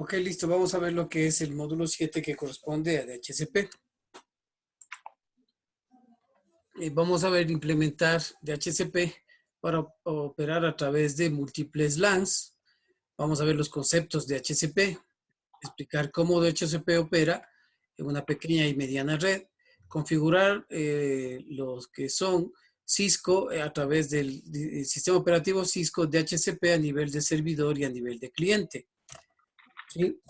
Ok, listo. Vamos a ver lo que es el módulo 7 que corresponde a DHCP. Vamos a ver implementar DHCP para operar a través de múltiples LANs. Vamos a ver los conceptos de DHCP, explicar cómo DHCP opera en una pequeña y mediana red, configurar los que son Cisco a través del sistema operativo Cisco DHCP a nivel de servidor y a nivel de cliente. ¿Sí?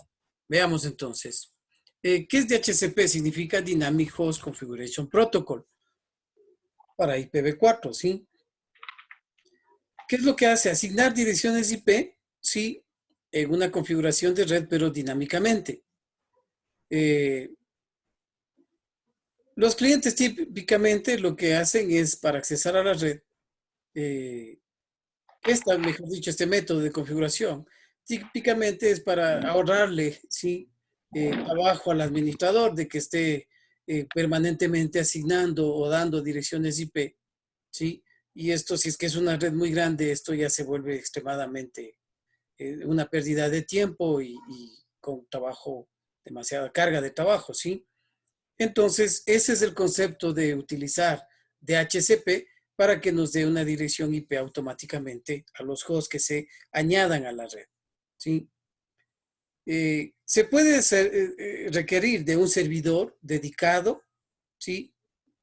Veamos entonces. ¿Qué es DHCP? Significa Dynamic Host Configuration Protocol para IPv4, ¿sí? ¿Qué es lo que hace? Asignar direcciones IP, sí, en una configuración de red, pero dinámicamente. Los clientes típicamente lo que hacen es para accesar a la red, mejor dicho, este método de configuración, típicamente es para ahorrarle, ¿sí? Trabajo al administrador de que esté permanentemente asignando o dando direcciones IP, ¿sí? Y esto, si es que es una red muy grande, esto ya se vuelve extremadamente una pérdida de tiempo y con trabajo, demasiada carga de trabajo, ¿sí? Entonces, ese es el concepto de utilizar DHCP para que nos dé una dirección IP automáticamente a los hosts que se añadan a la red, ¿sí? Se puede requerir de un servidor dedicado, ¿sí?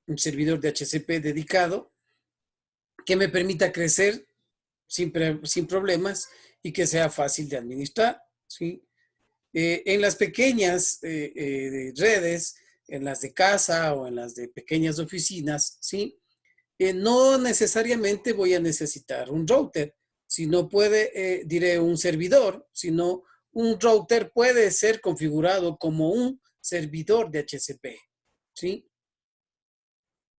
Un servidor de DHCP dedicado que me permita crecer sin problemas y que sea fácil de administrar, ¿sí? En las pequeñas redes, en las de casa o en las de pequeñas oficinas, ¿sí? No necesariamente voy a necesitar un router, sino diré un servidor, sino un router puede ser configurado como un servidor de DHCP, ¿sí?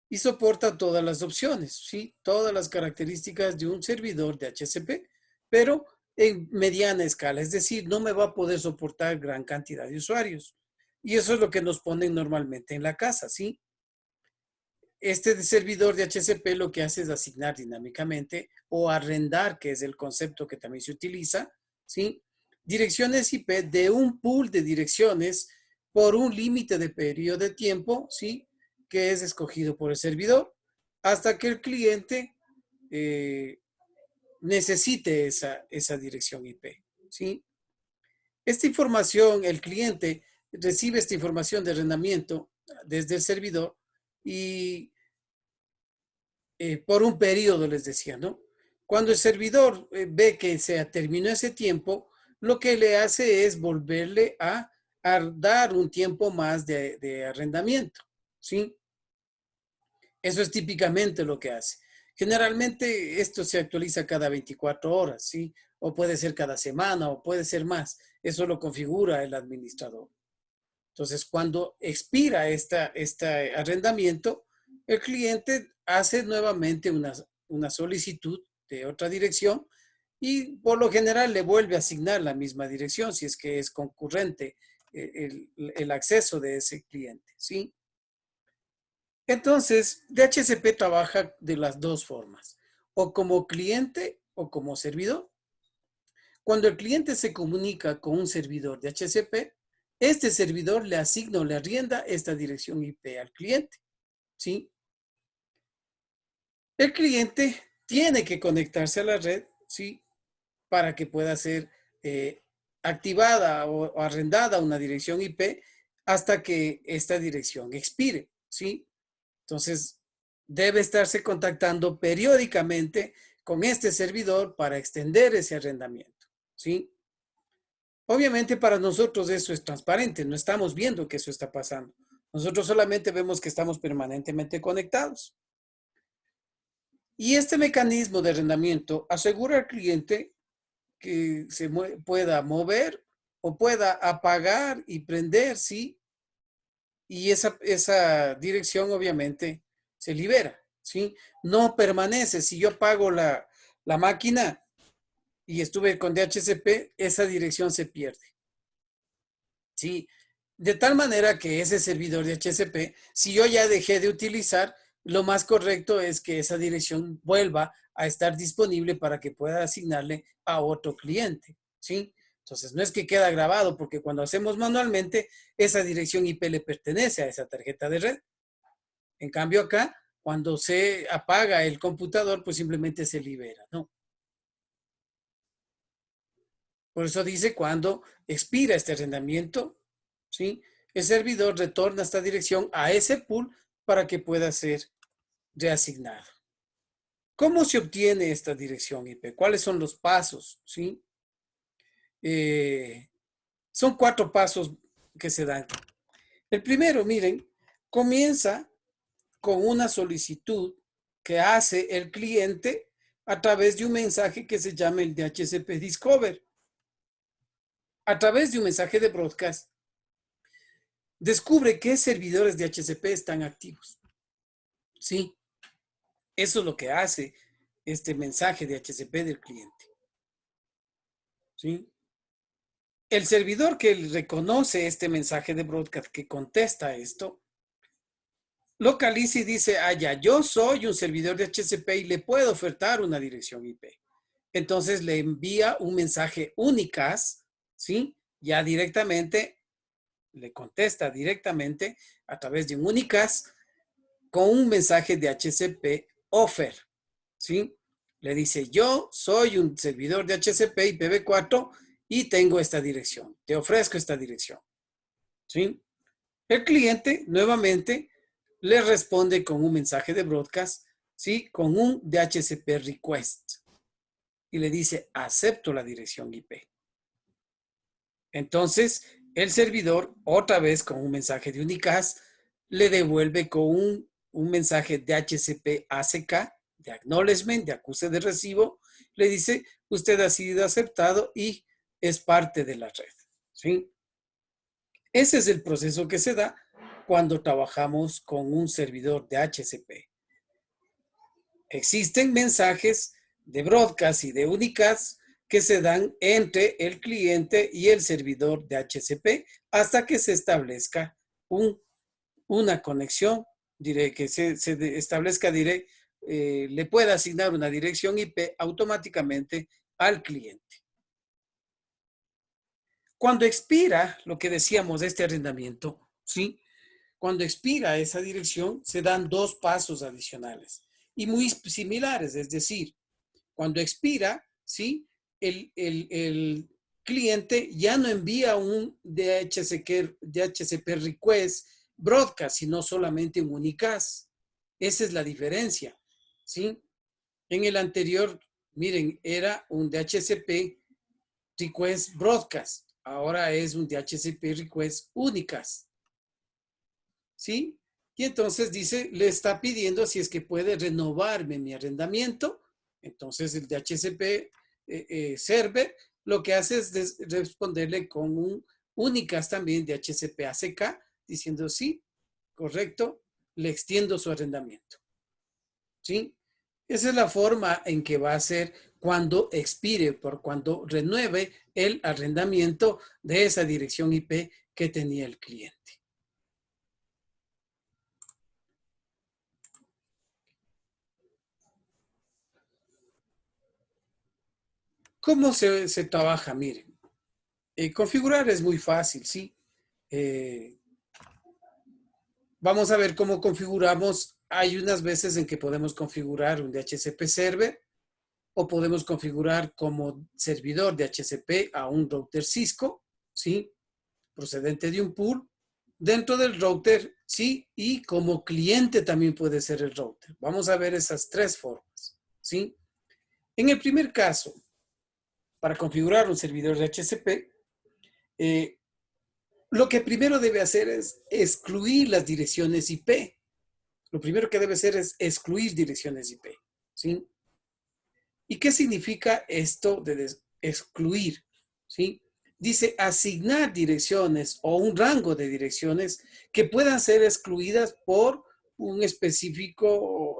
Y soporta todas las opciones, ¿sí? Todas las características de un servidor de DHCP, pero en mediana escala, es decir, no me va a poder soportar gran cantidad de usuarios. Y eso es lo que nos ponen normalmente en la casa, ¿sí? Este servidor de DHCP lo que hace es asignar dinámicamente o arrendar, que es el concepto que también se utiliza, ¿sí? Direcciones IP de un pool de direcciones por un límite de periodo de tiempo, ¿sí? Que es escogido por el servidor hasta que el cliente necesite esa dirección IP, ¿sí? Esta información, el cliente recibe esta información de arrendamiento desde el servidor y por un periodo, les decía, ¿no? Cuando el servidor ve que se terminó ese tiempo, lo que le hace es volverle a dar un tiempo más de arrendamiento, ¿sí? Eso es típicamente lo que hace. Generalmente esto se actualiza cada 24 horas, ¿sí? O puede ser cada semana o puede ser más. Eso lo configura el administrador. Entonces, cuando expira este arrendamiento, el cliente hace nuevamente una solicitud de otra dirección y por lo general le vuelve a asignar la misma dirección si es que es concurrente el acceso de ese cliente, ¿sí? Entonces, DHCP trabaja de las dos formas, o como cliente o como servidor. Cuando el cliente se comunica con un servidor de DHCP, este servidor le asigna o le arrienda esta dirección IP al cliente, ¿sí? El cliente tiene que conectarse a la red, ¿sí? Para que pueda ser activada o arrendada una dirección IP hasta que esta dirección expire, ¿sí? Entonces, debe estarse contactando periódicamente con este servidor para extender ese arrendamiento, ¿sí? Obviamente para nosotros eso es transparente, no estamos viendo que eso está pasando. Nosotros solamente vemos que estamos permanentemente conectados. Y este mecanismo de arrendamiento asegura al cliente que se pueda mover o pueda apagar y prender, ¿sí? Y esa dirección obviamente se libera, ¿sí? No permanece. Si yo apago la máquina y estuve con DHCP, esa dirección se pierde, ¿sí? De tal manera que ese servidor de DHCP, si yo ya dejé de utilizar, lo más correcto es que esa dirección vuelva a estar disponible para que pueda asignarle a otro cliente, ¿sí? Entonces, no es que queda grabado, porque cuando hacemos manualmente, esa dirección IP le pertenece a esa tarjeta de red. En cambio, acá, cuando se apaga el computador, pues simplemente se libera, ¿no? Por eso dice, cuando expira este arrendamiento, ¿sí? El servidor retorna esta dirección a ese pool para que pueda ser reasignado. ¿Cómo se obtiene esta dirección IP? ¿Cuáles son los pasos? ¿Sí? Son 4 pasos que se dan. El primero, miren, comienza con una solicitud que hace el cliente a través de un mensaje que se llama el DHCP Discover. A través de un mensaje de broadcast, descubre qué servidores de DHCP están activos. Sí, eso es lo que hace este mensaje de DHCP del cliente. ¿Sí? El servidor que reconoce este mensaje de broadcast, que contesta esto, localiza y dice, ah, ya, yo soy un servidor de DHCP y le puedo ofertar una dirección IP. Entonces le envía un mensaje únicas, ¿sí? Ya directamente, le contesta directamente a través de un únicas con un mensaje de DHCP offer, ¿sí? Le dice, yo soy un servidor de DHCP IPv4 y tengo esta dirección, te ofrezco esta dirección, ¿sí? El cliente nuevamente le responde con un mensaje de broadcast, ¿sí? Con un DHCP request y le dice, acepto la dirección IP. Entonces, el servidor, otra vez con un mensaje de unicast, le devuelve con un mensaje de DHCP ACK, de acknowledgement, de acuse de recibo, le dice, usted ha sido aceptado y es parte de la red, ¿sí? Ese es el proceso que se da cuando trabajamos con un servidor de DHCP. Existen mensajes de broadcast y de unicast que se dan entre el cliente y el servidor de DHCP hasta que se establezca una conexión, diré que se establezca, diré, le pueda asignar una dirección IP automáticamente al cliente. Cuando expira lo que decíamos de este arrendamiento, ¿sí? Cuando expira esa dirección, se dan 2 pasos adicionales y muy similares, es decir, cuando expira, ¿sí? El cliente ya no envía un DHCP request broadcast, sino solamente un unicast. Esa es la diferencia, ¿sí? En el anterior, miren, era un DHCP request broadcast. Ahora es un DHCP request unicast, ¿sí? Y entonces dice, le está pidiendo si es que puede renovarme mi arrendamiento. Entonces el DHCP server lo que hace es responderle con un únicas también de DHCP ACK diciendo sí, correcto, le extiendo su arrendamiento. ¿Sí? Esa es la forma en que va a ser cuando expire, por cuando renueve el arrendamiento de esa dirección IP que tenía el cliente. ¿Cómo se trabaja? Miren, configurar es muy fácil, ¿sí? Vamos a ver cómo configuramos. Hay unas veces en que podemos configurar un DHCP server o podemos configurar como servidor de DHCP a un router Cisco, ¿sí? Procedente de un pool. Dentro del router, sí, y como cliente también puede ser el router. Vamos a ver esas 3 formas, ¿sí? En el primer caso, para configurar un servidor de DHCP, lo que primero debe hacer es excluir las direcciones IP. Lo primero que debe hacer es excluir direcciones IP, ¿sí? ¿Y qué significa esto de excluir? ¿Sí? Dice asignar direcciones o un rango de direcciones que puedan ser excluidas por un específico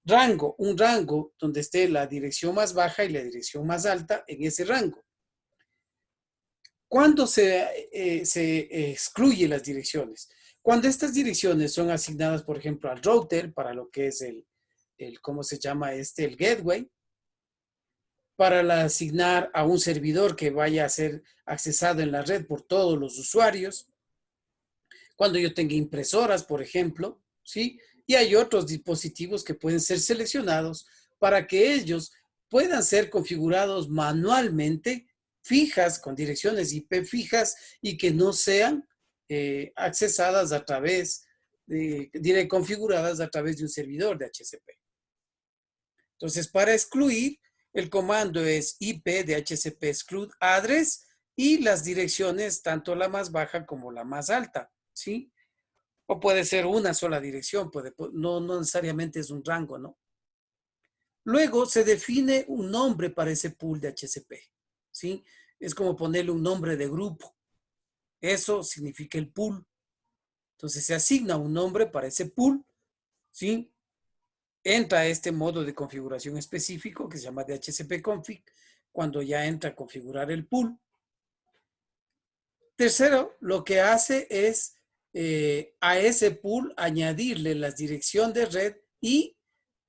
rango, un rango donde esté la dirección más baja y la dirección más alta en ese rango. ¿Cuándo se excluye las direcciones? Cuando estas direcciones son asignadas, por ejemplo, al router para lo que es ¿cómo se llama este? El gateway. para asignar a un servidor que vaya a ser accesado en la red por todos los usuarios. Cuando yo tenga impresoras, por ejemplo, ¿sí? Y hay otros dispositivos que pueden ser seleccionados para que ellos puedan ser configurados manualmente, fijas, con direcciones IP fijas y que no sean accesadas a través configuradas a través de un servidor de HCP. Entonces, para excluir, el comando es IP de HCP exclude address y las direcciones, tanto la más baja como la más alta, ¿sí? O puede ser una sola dirección, no necesariamente es un rango, ¿no? Luego se define un nombre para ese pool de HCP, ¿sí? Es como ponerle un nombre de grupo. Eso significa el pool. Entonces se asigna un nombre para ese pool, ¿sí? Entra a este modo de configuración específico que se llama DHCP config cuando ya entra a configurar el pool. Tercero, lo que hace es a ese pool añadirle la dirección de red y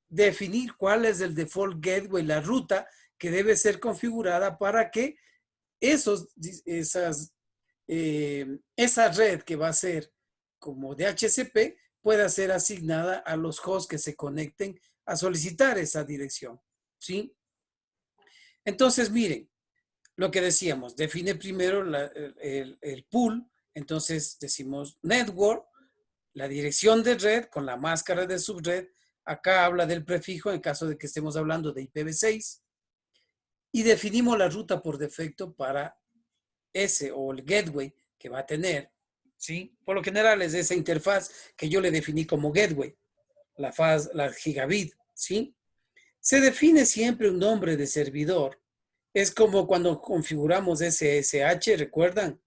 definir cuál es el default gateway, la ruta que debe ser configurada para que esa red que va a ser como DHCP pueda ser asignada a los hosts que se conecten a solicitar esa dirección, ¿sí? Entonces, miren, lo que decíamos, define primero el pool, entonces decimos network, la dirección de red con la máscara de subred, acá habla del prefijo en caso de que estemos hablando de IPv6, y definimos la ruta por defecto para ese o el gateway que va a tener, ¿sí? Por lo general es esa interfaz que yo le definí como gateway, la gigabit, ¿sí? Se define siempre un nombre de servidor. Es como cuando configuramos SSH, ¿recuerdan?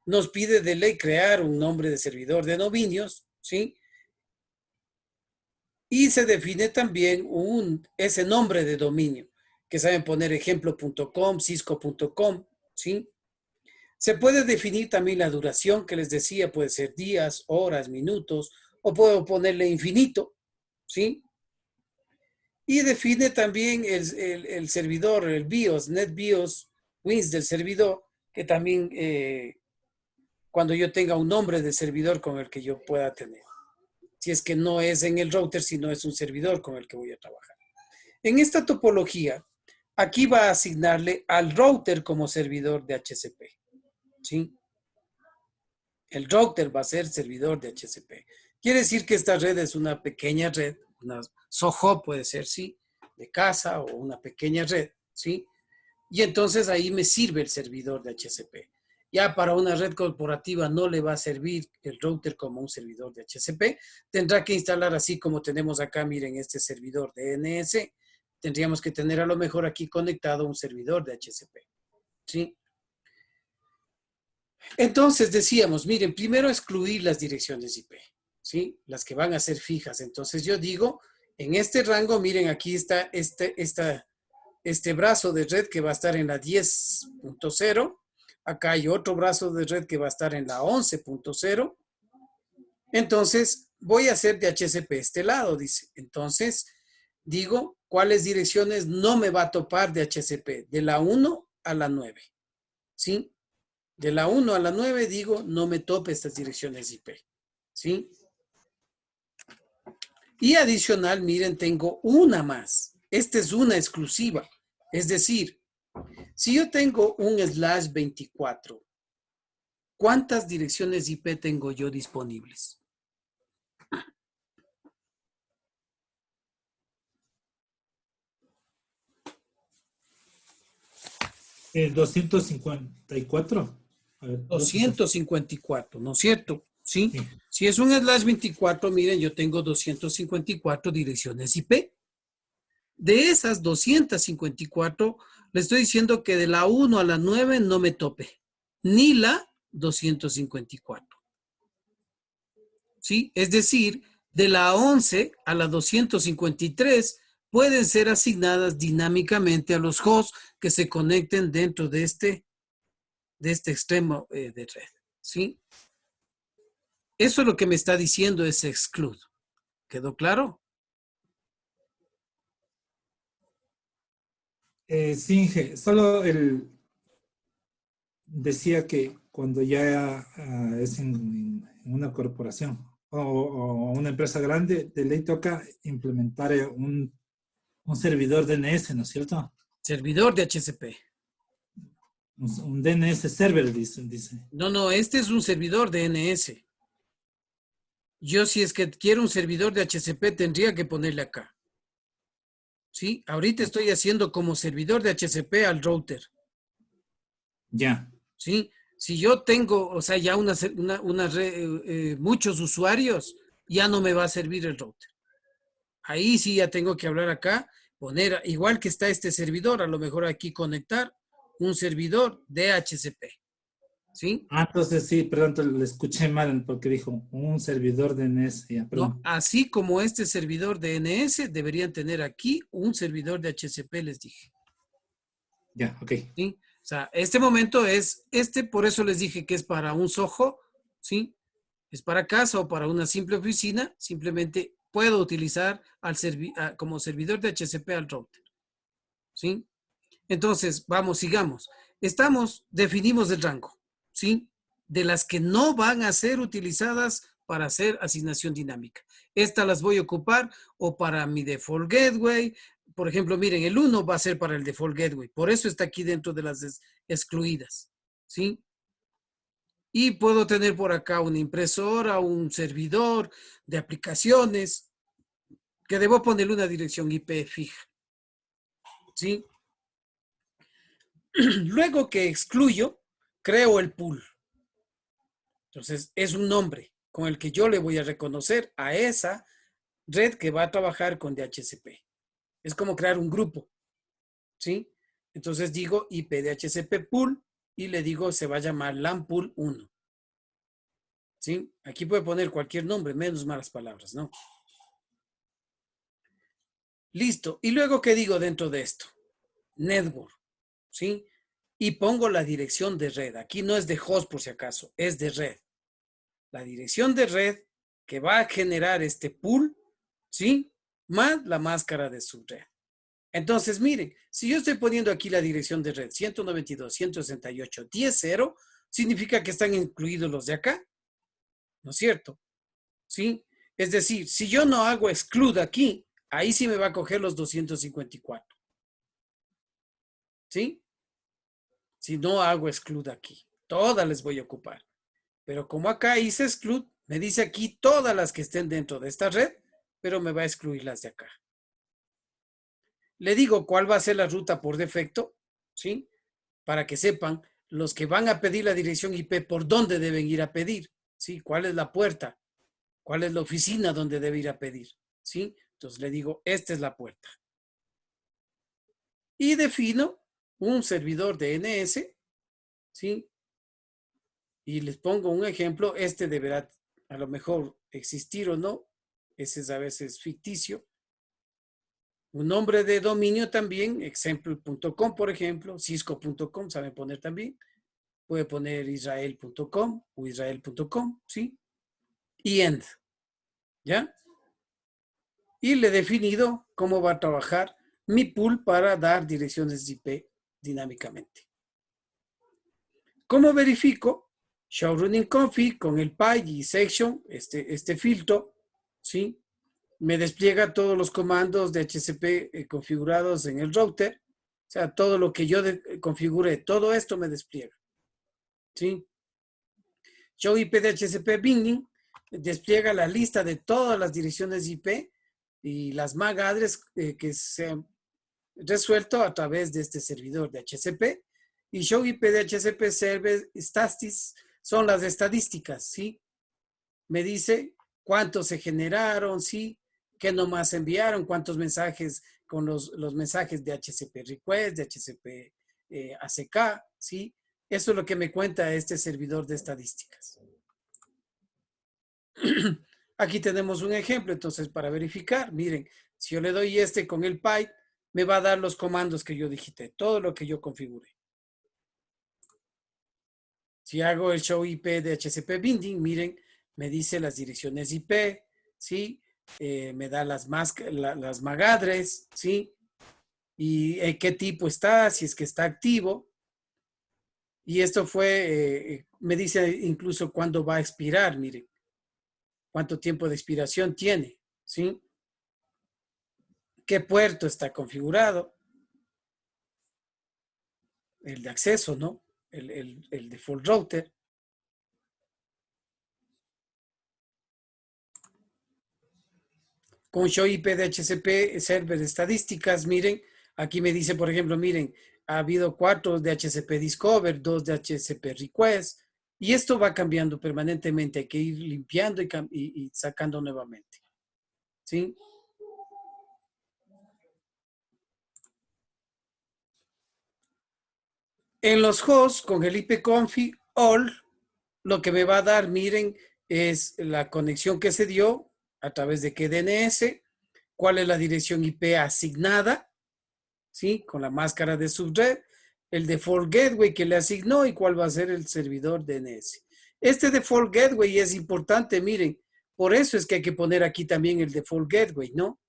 Nos pide de ley crear un nombre de servidor de dominios, ¿sí? Y se define también ese nombre de dominio, que saben poner ejemplo.com, cisco.com, ¿sí? Se puede definir también la duración que les decía, puede ser días, horas, minutos, o puedo ponerle infinito, ¿sí? Y define también el servidor, el BIOS, NetBIOS, WINS del servidor, que también cuando yo tenga un nombre de servidor con el que yo pueda tener. Si es que no es en el router, sino es un servidor con el que voy a trabajar. En esta topología, aquí va a asignarle al router como servidor de HCP, ¿sí? El router va a ser servidor de HCP. Quiere decir que esta red es una pequeña red, una SOHO puede ser, sí, de casa o una pequeña red, ¿sí? Y entonces ahí me sirve el servidor de HCP. Ya para una red corporativa no le va a servir el router como un servidor de HCP. Tendrá que instalar así como tenemos acá, miren, este servidor de DNS. Tendríamos que tener a lo mejor aquí conectado un servidor de HCP, ¿sí? Entonces decíamos, miren, primero excluir las direcciones IP, ¿sí? Las que van a ser fijas. Entonces yo digo, en este rango, miren, aquí está este brazo de red que va a estar en la 10.0. Acá hay otro brazo de red que va a estar en la 11.0. Entonces, voy a hacer de HCP este lado, dice. Entonces, digo, ¿cuáles direcciones no me va a topar de HCP? De la 1 a la 9, ¿sí? De la 1 a la 9 digo, no me tope estas direcciones IP, ¿sí? Y adicional, miren, tengo una más. Esta es una exclusiva. Es decir, si yo tengo un /24, ¿cuántas direcciones IP tengo yo disponibles? El 254. A ver, 254, ¿no es cierto? ¿Sí? sí. Si es un /24, miren, yo tengo 254 direcciones IP. De esas 254, le estoy diciendo que de la 1 a la 9 no me tope, ni la 254. ¿Sí? Es decir, de la 11 a la 253 pueden ser asignadas dinámicamente a los hosts que se conecten dentro de este extremo de red. ¿Sí? Eso es lo que me está diciendo ese exclude. ¿Quedó claro? Sí, Inge, solo decía que cuando ya es en una corporación o una empresa grande, de ley toca implementar un servidor DNS, ¿no es cierto? Servidor de HCP. Un DNS server, dice. No, no, este es un servidor de DNS. Yo si es que quiero un servidor de HCP tendría que ponerle acá. ¿Sí? Ahorita estoy haciendo como servidor de HCP al router. Ya, ¿Sí? Si yo tengo, o sea, ya muchos usuarios, ya no me va a servir el router. Ahí sí ya tengo que hablar acá, poner, igual que está este servidor, a lo mejor aquí conectar un servidor de HCP. ¿Sí? entonces sí, perdón, le escuché mal porque dijo un servidor DNS, ya, No, perdón. así como este servidor de DNS, deberían tener aquí un servidor de HCP, les dije. Ya, ok. ¿Sí? O sea, este momento es, por eso les dije que es para un Soho, ¿sí? Es para casa o para una simple oficina, simplemente puedo utilizar como servidor de HCP al router, ¿sí? Entonces, vamos, sigamos. Definimos el rango, ¿sí? De las que no van a ser utilizadas para hacer asignación dinámica. Estas las voy a ocupar o para mi default gateway. Por ejemplo, miren, el 1 va a ser para el default gateway. Por eso está aquí dentro de las excluidas, ¿sí? Y puedo tener por acá una impresora, un servidor de aplicaciones, que debo ponerle una dirección IP fija, ¿sí? Luego que excluyo, creo el pool. Entonces, es un nombre con el que yo le voy a reconocer a esa red que va a trabajar con DHCP. Es como crear un grupo, ¿sí? Entonces digo IP DHCP pool y le digo se va a llamar LAN pool 1, ¿sí? Aquí puede poner cualquier nombre, menos malas palabras, ¿no? Listo. ¿Y luego qué digo dentro de esto? Network, ¿sí? Y pongo la dirección de red. Aquí no es de host por si acaso, es de red. La dirección de red que va a generar este pool, ¿sí? Más la máscara de su red. Entonces, miren, si yo estoy poniendo aquí la dirección de red 192.168.10.0, significa que están incluidos los de acá, ¿no es cierto? ¿Sí? Es decir, si yo no hago exclude aquí, ahí sí me va a coger los 254. ¿Sí? Si no hago exclude aquí, todas les voy a ocupar. Pero como acá hice exclude, me dice aquí todas las que estén dentro de esta red, pero me va a excluir las de acá. Le digo cuál va a ser la ruta por defecto, ¿sí? Para que sepan los que van a pedir la dirección IP por dónde deben ir a pedir, ¿sí? ¿Cuál es la puerta? ¿Cuál es la oficina donde debe ir a pedir? ¿Sí? Entonces le digo, esta es la puerta. Y defino un servidor DNS, ¿sí? Y les pongo un ejemplo, este deberá a lo mejor existir o no, ese es a veces ficticio. Un nombre de dominio también, example.com, por ejemplo, cisco.com, saben poner también. Puede poner israel.com o israel.com, ¿sí? Y end, ¿ya? Y le he definido cómo va a trabajar mi pool para dar direcciones IP dinámicamente. ¿Cómo verifico? Show running config con el PI y section, este filtro, ¿sí? Me despliega todos los comandos de HCP configurados en el router. O sea, todo lo que yo configure, todo esto me despliega, ¿sí? Show IP de HCP binding despliega la lista de todas las direcciones IP y las MAC address que se han resuelto a través de este servidor de HCP. Y Show IP de HCP Server Statistics son las estadísticas, ¿sí? Me dice cuántos se generaron, ¿sí? Qué nomás enviaron, cuántos mensajes con los mensajes de HCP Request, de HCP ACK, ¿sí? Eso es lo que me cuenta este servidor de estadísticas. Aquí tenemos un ejemplo, entonces, para verificar, miren, si yo le doy este con el pipe, me va a dar los comandos que yo digité, todo lo que yo configure. Si hago el show IP de HCP binding, miren, me dice las direcciones IP, ¿sí? Me da las MAC address, ¿sí? y qué tipo está, si es que está activo. Y esto fue, me dice incluso cuándo va a expirar, miren, cuánto tiempo de expiración tiene, ¿sí? ¿Qué puerto está configurado? El de acceso, ¿no? El default router. Con show IP de HCP server estadísticas, miren, aquí me dice, por ejemplo, miren, ha habido 4 de HCP Discover, 2 de HCP Request, y esto va cambiando permanentemente, hay que ir limpiando y sacando nuevamente, ¿sí? En los hosts, con el ipconfig all, lo que me va a dar, miren, es la conexión que se dio, a través de qué DNS, cuál es la dirección IP asignada, ¿sí? Con la máscara de subred, el default gateway que le asignó y cuál va a ser el servidor DNS. Este default gateway es importante, miren, por eso es que hay que poner aquí también el default gateway, ¿no?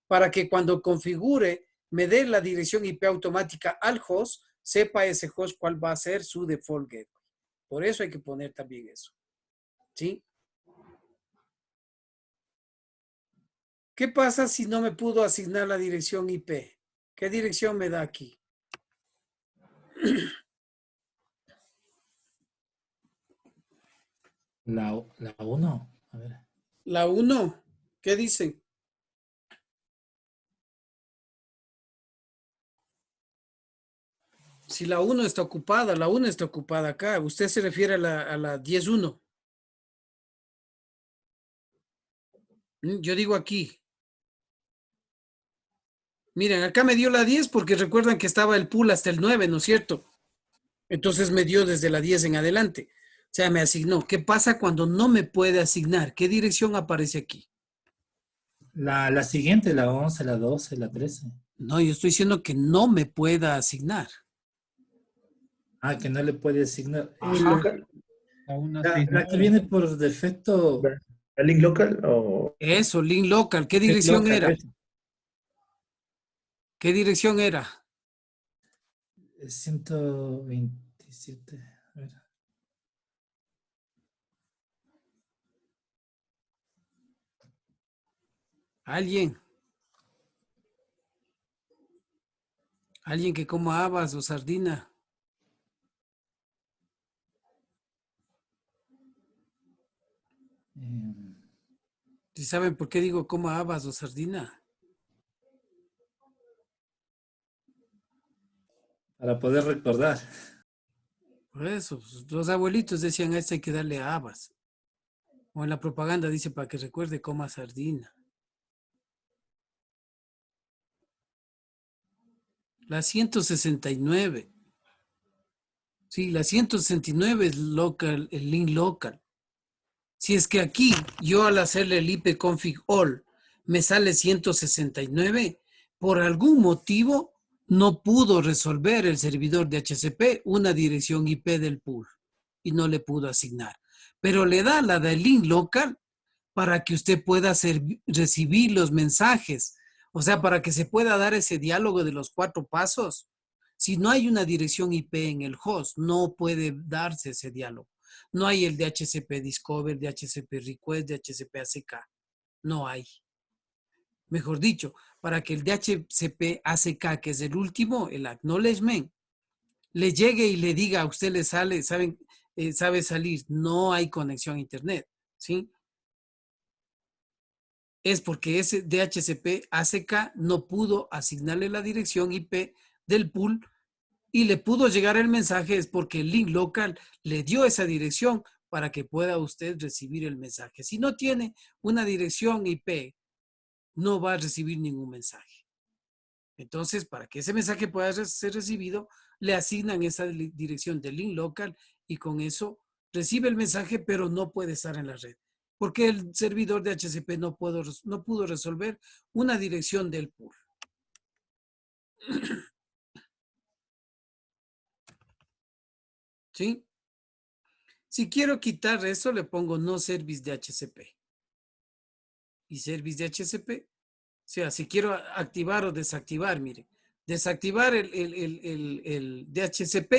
Para que cuando configure me dé la dirección IP automática al host, sepa ese host cuál va a ser su default gateway. Por eso hay que poner también eso, ¿sí? ¿Qué pasa si no me pudo asignar la dirección IP? ¿Qué dirección me da aquí? La 1. A ver. La 1. ¿Qué dicen? Si la 1 está ocupada, la 1 está ocupada acá. Usted se refiere a la 10.1. Yo digo aquí. Miren, acá me dio la 10 porque recuerdan que estaba el pool hasta el 9, ¿no es cierto? Entonces me dio desde la 10 en adelante. O sea, me asignó. ¿Qué pasa cuando no me puede asignar? ¿Qué dirección aparece aquí? La siguiente, la 11, la 12, la 13. No, yo estoy diciendo que no me pueda asignar. Ah, que no le puede asignar. ¿Link Ajá. local? La La que 169. viene por defecto. ¿La link local o Eso, link local. ¿Qué link dirección local? era? ¿Qué dirección era? 127. A ver. ¿Alguien? ¿Alguien que coma habas o sardina? ¿Sí saben por qué digo coma habas o sardina? Para poder recordar. Por eso, pues, los abuelitos decían a este hay que darle habas. O en la propaganda dice para que recuerde coma sardina. La 169. Sí, la 169 es local, el link local. Si es que aquí yo al hacerle el ipconfig all me sale 169, por algún motivo no pudo resolver el servidor de HCP una dirección IP del pool y no le pudo asignar. Pero le da la del link local para que usted pueda recibir los mensajes, o sea, para que se pueda dar ese diálogo de los 4 pasos. Si no hay una dirección IP en el host, no puede darse ese diálogo. No hay el DHCP Discover, DHCP Request, DHCP ACK. No hay. Mejor dicho, para que el DHCP ACK, que es el último, el acknowledgement, le llegue y le diga a usted le sale, sabe salir, no hay conexión a internet, ¿sí? Es porque ese DHCP ACK no pudo asignarle la dirección IP del pool y le pudo llegar el mensaje, es porque el link local le dio esa dirección para que pueda usted recibir el mensaje. Si no tiene una dirección IP, no va a recibir ningún mensaje. Entonces, para que ese mensaje pueda ser recibido, le asignan esa dirección de link local y con eso recibe el mensaje, pero no puede estar en la red. Porque el servidor de HCP no pudo resolver una dirección del pool. ¿Sí? Si quiero quitar eso, le pongo no service de HCP. Y service de HCP. O sea, si quiero activar o desactivar, mire, desactivar el DHCP,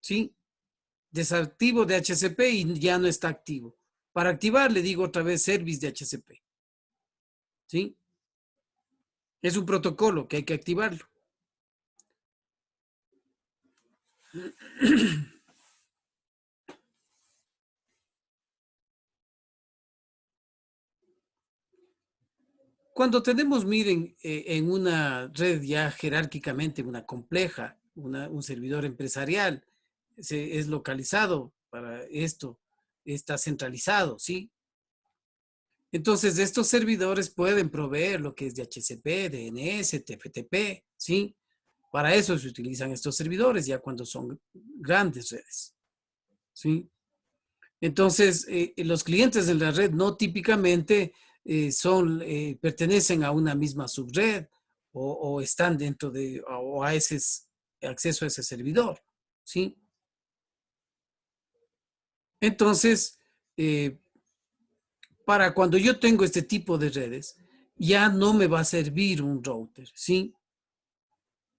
¿sí? Desactivo DHCP y ya no está activo. Para activar le digo otra vez service DHCP, ¿sí? Es un protocolo que hay que activarlo. Cuando tenemos, miren, en una red ya jerárquicamente, una compleja, un servidor empresarial, es localizado para esto, está centralizado, ¿sí? Entonces, estos servidores pueden proveer lo que es DHCP, DNS, TFTP, ¿sí? Para eso se utilizan estos servidores ya cuando son grandes redes, ¿sí? Entonces, los clientes de la red no típicamente pertenecen a una misma subred o están dentro de, o a ese acceso a ese servidor, ¿sí? Entonces, para cuando yo tengo este tipo de redes, ya no me va a servir un router, ¿sí?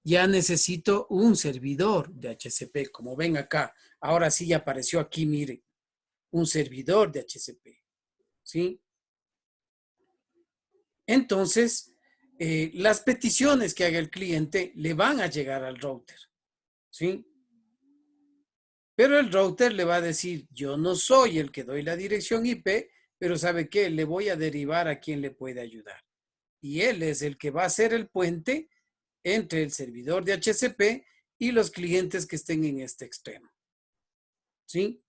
Ya necesito un servidor de HCP, como ven acá. Ahora sí ya apareció aquí, miren, un servidor de HCP, ¿sí? Entonces, las peticiones que haga el cliente le van a llegar al router, ¿sí? Pero el router le va a decir, yo no soy el que doy la dirección IP, pero ¿sabe qué? Le voy a derivar a quien le puede ayudar. Y él es el que va a ser el puente entre el servidor de HCP y los clientes que estén en este extremo, ¿sí?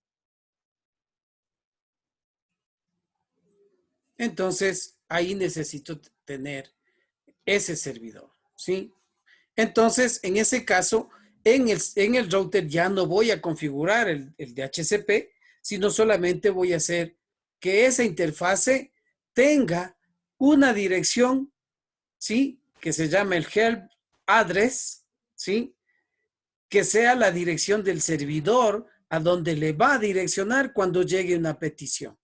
Entonces, ahí necesito tener ese servidor, ¿sí? Entonces, en ese caso, en el router ya no voy a configurar el DHCP, sino solamente voy a hacer que esa interfase tenga una dirección, ¿sí? Que se llama el help address, ¿sí? Que sea la dirección del servidor a donde le va a direccionar cuando llegue una petición,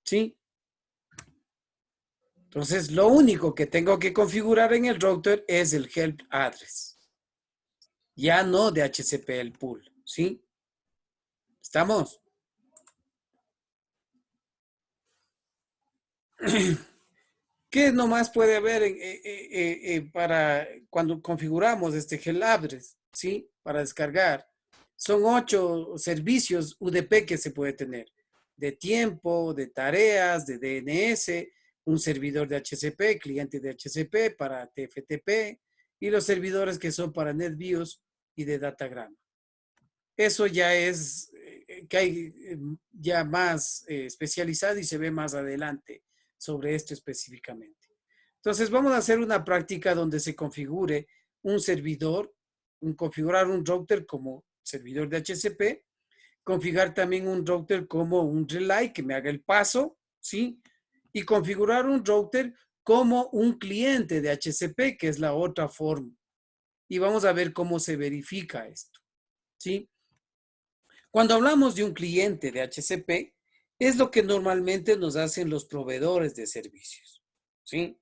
¿sí? Entonces, lo único que tengo que configurar en el router es el help address. Ya no de HCP el pool, ¿sí? ¿Estamos? ¿Qué nomás puede haber para cuando configuramos este help address, ¿sí? Para descargar. Son 8 servicios UDP que se puede tener. De tiempo, de tareas, de DNS, un servidor de HCP, cliente de HCP para TFTP y los servidores que son para NetBIOS y de Datagram. Eso ya es que hay ya más especializado y se ve más adelante sobre esto específicamente. Entonces vamos a hacer una práctica donde se configure un servidor, configurar un router como servidor de HCP, configurar también un router como un relay que me haga el paso, ¿sí? Y configurar un router como un cliente de HCP, que es la otra forma. Y vamos a ver cómo se verifica esto, ¿sí? Cuando hablamos de un cliente de HCP, es lo que normalmente nos hacen los proveedores de servicios, ¿sí?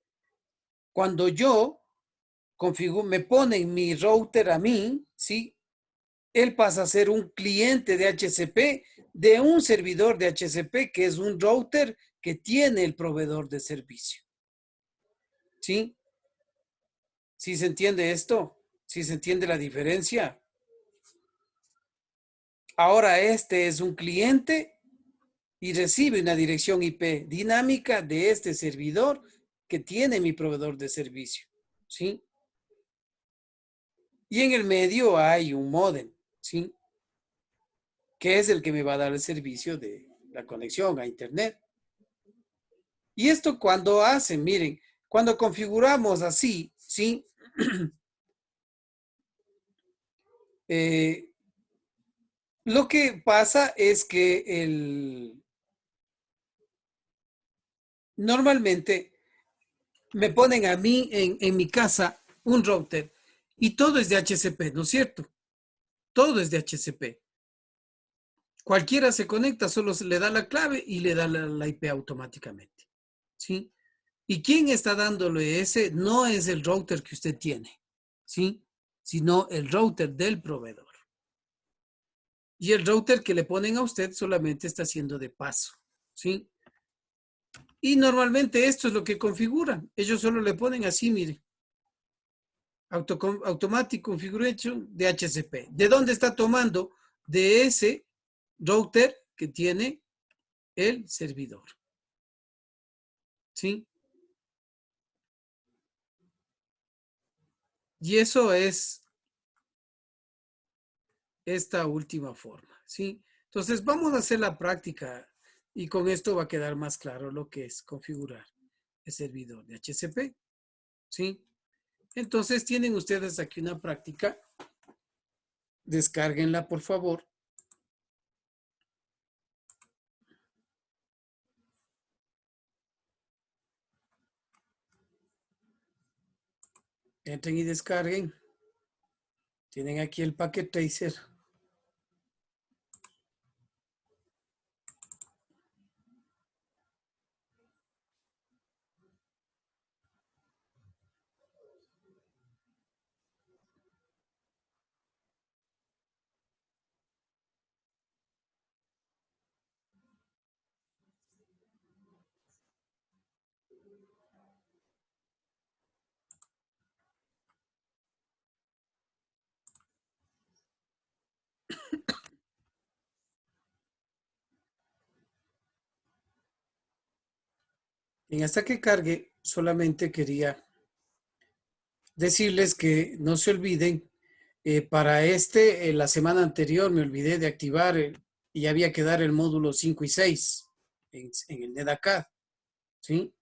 Cuando yo me ponen mi router a mí, ¿sí? Él pasa a ser un cliente de HCP de un servidor de HCP que es un router que tiene el proveedor de servicio, ¿sí? ¿Sí se entiende esto? ¿Sí se entiende la diferencia? Ahora este es un cliente y recibe una dirección IP dinámica de este servidor que tiene mi proveedor de servicio, ¿sí? Y en el medio hay un módem, ¿sí? Que es el que me va a dar el servicio de la conexión a Internet. Y esto cuando hacen, miren, cuando configuramos así, ¿sí? Lo que pasa es que normalmente me ponen a mí en mi casa un router y todo es de HCP, ¿no es cierto? Todo es de HCP. Cualquiera se conecta, solo se le da la clave y le da la IP automáticamente, ¿sí? ¿Y quién está dándole ese? No es el router que usted tiene, ¿sí? Sino el router del proveedor. Y el router que le ponen a usted solamente está haciendo de paso, ¿sí? Y normalmente esto es lo que configuran. Ellos solo le ponen así, mire. Automatic Configuration de HCP. ¿De dónde está tomando? De ese router que tiene el servidor. ¿Sí? Y eso es esta última forma. ¿Sí? Entonces vamos a hacer la práctica y con esto va a quedar más claro lo que es configurar el servidor de HCP. ¿Sí? Entonces tienen ustedes aquí una práctica. Descárguenla, por favor. Entren y descarguen. Tienen aquí el Packet Tracer. Y hasta que cargue, solamente quería decirles que no se olviden, para la semana anterior me olvidé de activar y había que dar el módulo 5 y 6 en el NetAcad, ¿sí?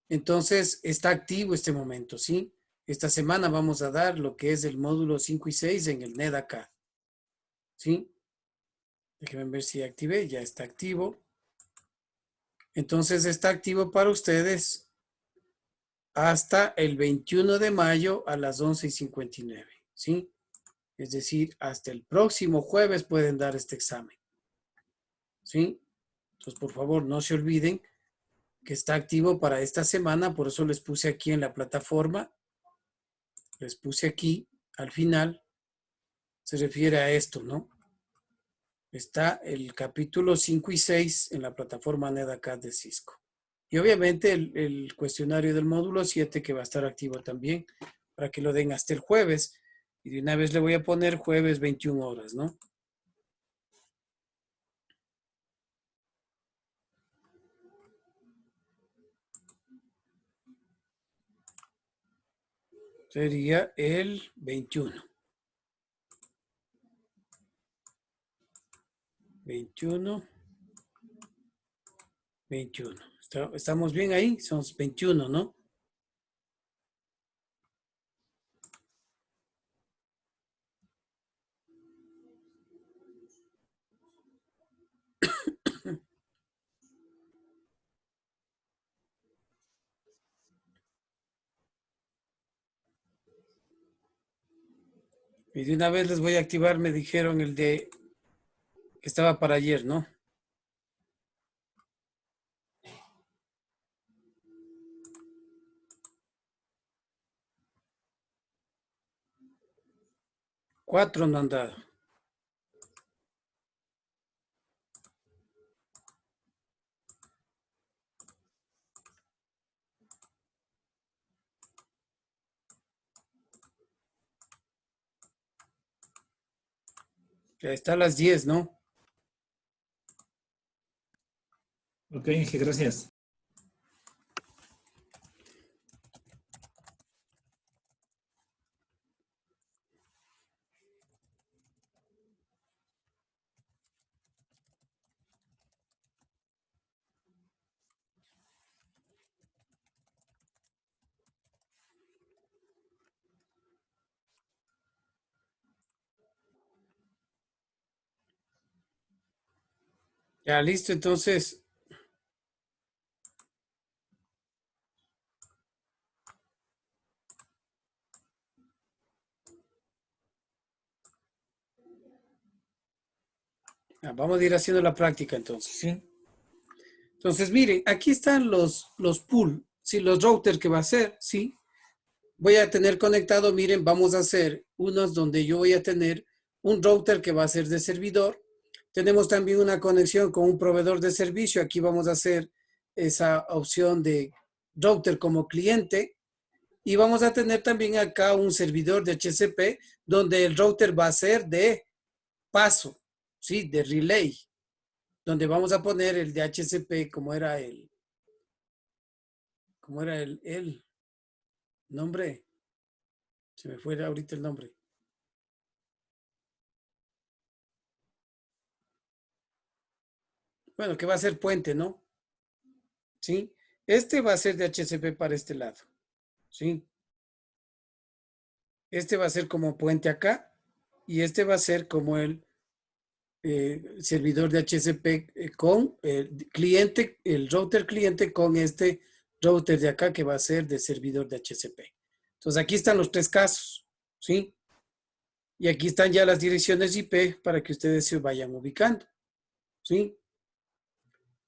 Entonces está activo este momento, ¿sí? Esta semana vamos a dar lo que es el módulo 5 y 6 en el NetAcad, ¿sí? Déjenme ver si activé, ya está activo. Entonces está activo para ustedes hasta el 21 de mayo a las 11:59, ¿sí? Es decir, hasta el próximo jueves pueden dar este examen, ¿sí? Entonces, por favor, no se olviden que está activo para esta semana, por eso les puse aquí en la plataforma, les puse aquí al final, se refiere a esto, ¿no? Está el capítulo 5 y 6 en la plataforma NetAcad de Cisco. Y obviamente el cuestionario del módulo 7 que va a estar activo también para que lo den hasta el jueves. Y de una vez le voy a poner jueves 21 horas, ¿no? Sería el 21. 21. 21. ¿Estamos bien ahí? Son 21, ¿no? Y de una vez les voy a activar, me dijeron el de que estaba para ayer, ¿no? Cuatro no han dado. Ya está a las 10, ¿no? Ok, Inge, gracias. Ya, listo, entonces. Vamos a ir haciendo la práctica entonces, ¿sí? Entonces, miren, aquí están los pool, ¿sí? Los routers que va a hacer, ¿sí? Voy a tener conectado, miren, vamos a hacer unos donde yo voy a tener un router que va a ser de servidor. Tenemos también una conexión con un proveedor de servicio. Aquí vamos a hacer esa opción de router como cliente. Y vamos a tener también acá un servidor de HCP donde el router va a ser de paso, ¿sí? De relay, donde vamos a poner el de HCP como era el nombre. Se me fue ahorita el nombre. Bueno, que va a ser puente, ¿no? ¿Sí? Este va a ser de HCP para este lado, ¿sí? Este va a ser como puente acá y este va a ser como el servidor de HCP con el cliente, el router cliente con este router de acá que va a ser de servidor de HCP. Entonces aquí están los tres casos, ¿sí? Y aquí están ya las direcciones IP para que ustedes se vayan ubicando, ¿sí?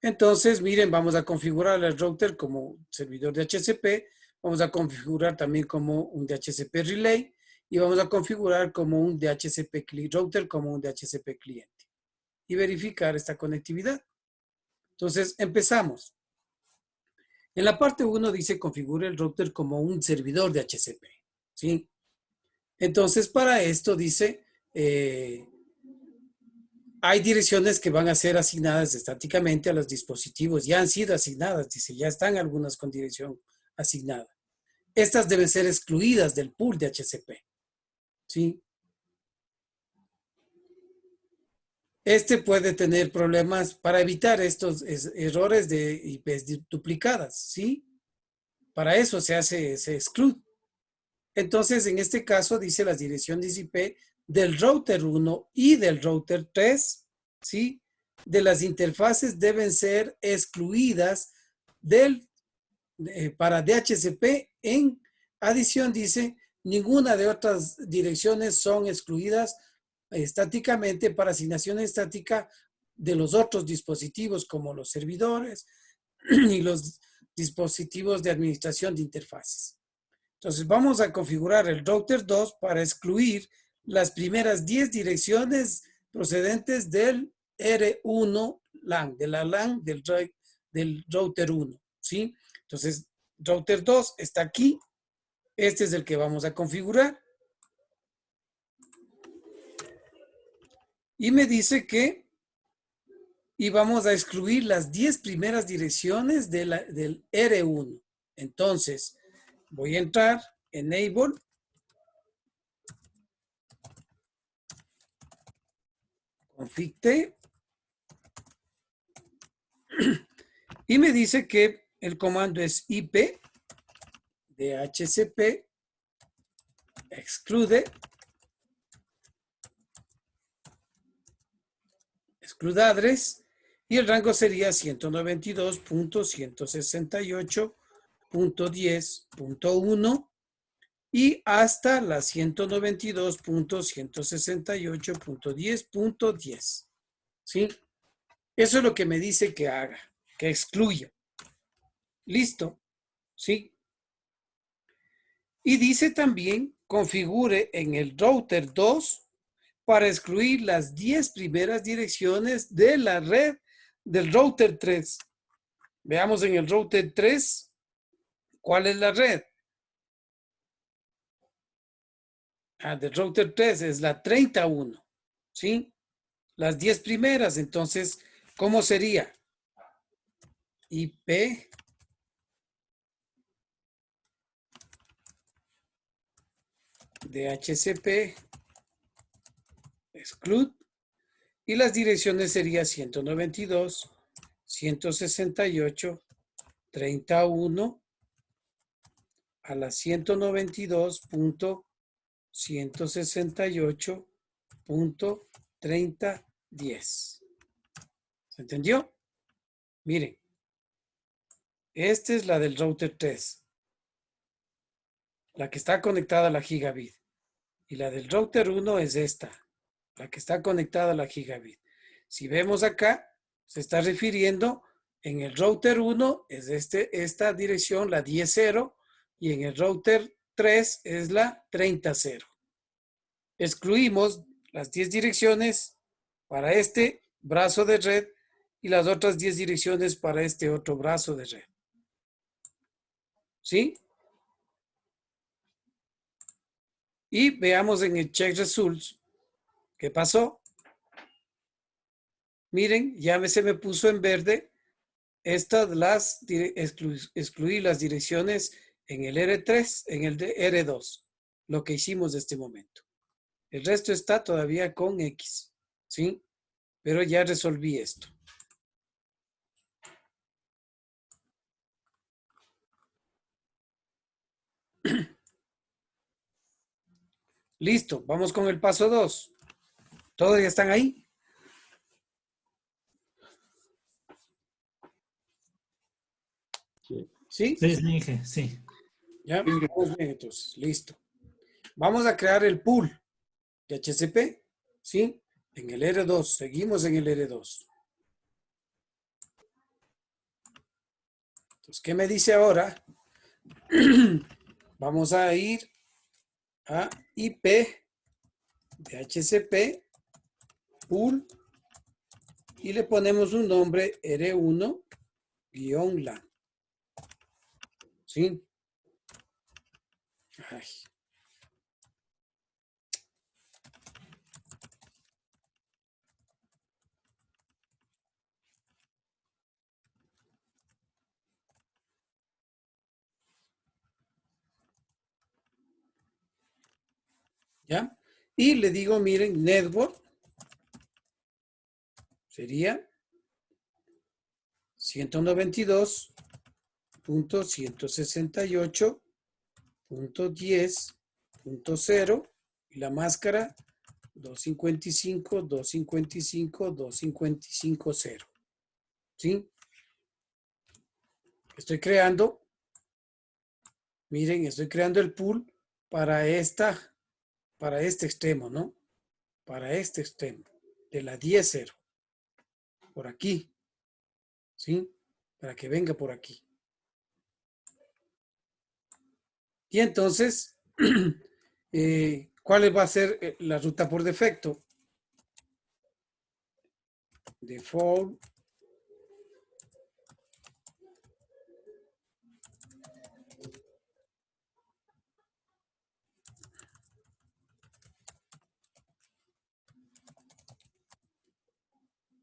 Entonces, miren, vamos a configurar el router como servidor de HCP, vamos a configurar también como un DHCP relay y vamos a configurar como un DHCP router como un DHCP cliente y verificar esta conectividad. Entonces, empezamos. En la parte 1 dice configure el router como un servidor de HCP, ¿sí? Entonces, para esto dice, hay direcciones que van a ser asignadas estáticamente a los dispositivos. Ya han sido asignadas, dice, ya están algunas con dirección asignada. Estas deben ser excluidas del pool de HCP, ¿sí? Este puede tener problemas para evitar estos errores de IPs duplicadas, ¿sí? Para eso se excluye. Entonces, en este caso, dice las direcciones IP del router 1 y del router 3, ¿sí? De las interfaces deben ser excluidas para DHCP. En adición, dice, ninguna de otras direcciones son excluidas estáticamente para asignación estática de los otros dispositivos como los servidores y los dispositivos de administración de interfaces. Entonces vamos a configurar el router 2 para excluir las primeras 10 direcciones procedentes del R1 LAN, de la LAN del router 1, ¿sí? Entonces, router 2 está aquí. Este es el que vamos a configurar. Y me dice que y vamos a excluir las 10 primeras direcciones del R1. Entonces, voy a entrar, Enable, config-t, y me dice que el comando es IP de HCP exclude address y el rango sería 192.168.10.1 y hasta la 192.168.10.10. ¿Sí? Eso es lo que me dice que haga, que excluya. Listo. ¿Sí? Y dice también, configure en el router 2 para excluir las 10 primeras direcciones de la red del router 3. Veamos en el router 3, ¿cuál es la red? Del router 3 es la 31, ¿sí? Las 10 primeras, entonces, ¿cómo sería? IP de HCP exclude y las direcciones serían 192, 168, 31 a la 192.168.3010. ¿Se entendió? Miren, esta es la del router 3, la que está conectada a la gigabit. Y la del router 1 es esta, la que está conectada a la gigabit. Si vemos acá, se está refiriendo En el router 1 es esta dirección, la 10.0, y en el router 3 es la 30.0. Excluimos las 10 direcciones para este brazo de red y las otras 10 direcciones para este otro brazo de red. ¿Sí? Y veamos en el check results qué pasó. Miren, ya se me puso en verde excluí las direcciones en el R3, en el de R2, lo que hicimos de este momento. El resto está todavía con X, ¿sí? Pero ya resolví esto. Listo, vamos con el paso 2. ¿Todos ya están ahí? ¿Sí? Sí, sí, Inge, sí. Ya, vamos bien entonces, listo. Vamos a crear el pool de HCP, ¿sí? En el R2, seguimos en el R2. Entonces, ¿qué me dice ahora? Vamos a ir a IP de HCP, pool, y le ponemos un nombre R1-LAN. ¿Sí? Ay. ¿Ya? Y le digo, miren, network sería 192.168.10.0 y la máscara 255.255.255.0. ¿Sí? Estoy creando, miren, estoy creando el pool para este extremo, ¿no? Para este extremo, de la 10.0. Por aquí, ¿sí? Para que venga por aquí. Y entonces, ¿cuál va a ser la ruta por defecto? Default.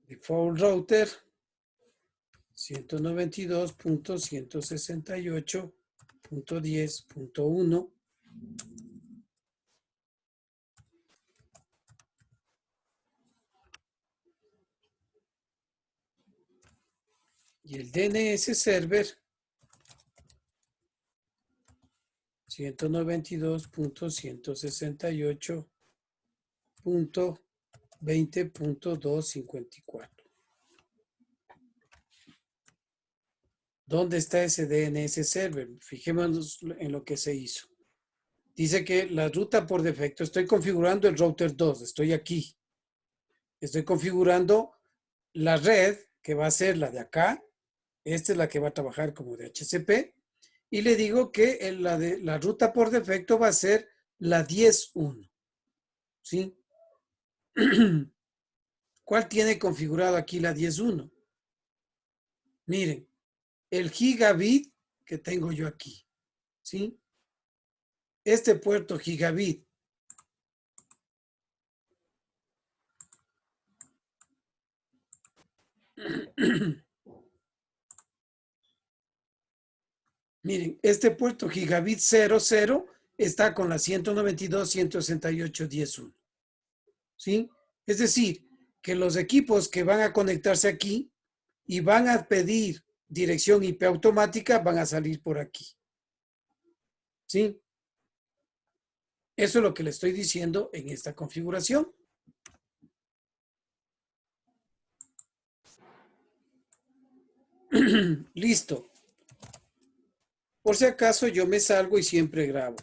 Default router 192.168.10.1. Y el DNS server 192.168.20.254. ¿Dónde está ese DNS server? Fijémonos en lo que se hizo. Dice que la ruta por defecto, estoy configurando el router 2, estoy aquí. Estoy configurando la red, que va a ser la de acá. Esta es la que va a trabajar como de HCP. Y le digo que la ruta por defecto va a ser la 10.1. ¿Sí? ¿Cuál tiene configurado aquí la 10.1? Miren, el gigabit que tengo yo aquí. ¿Sí? Este puerto gigabit. Miren, este puerto gigabit 00 está con la 192.168.10.1. ¿Sí? Es decir, que los equipos que van a conectarse aquí y van a pedir dirección IP automática van a salir por aquí. ¿Sí? Eso es lo que le estoy diciendo en esta configuración. Listo. Por si acaso yo me salgo y siempre grabo.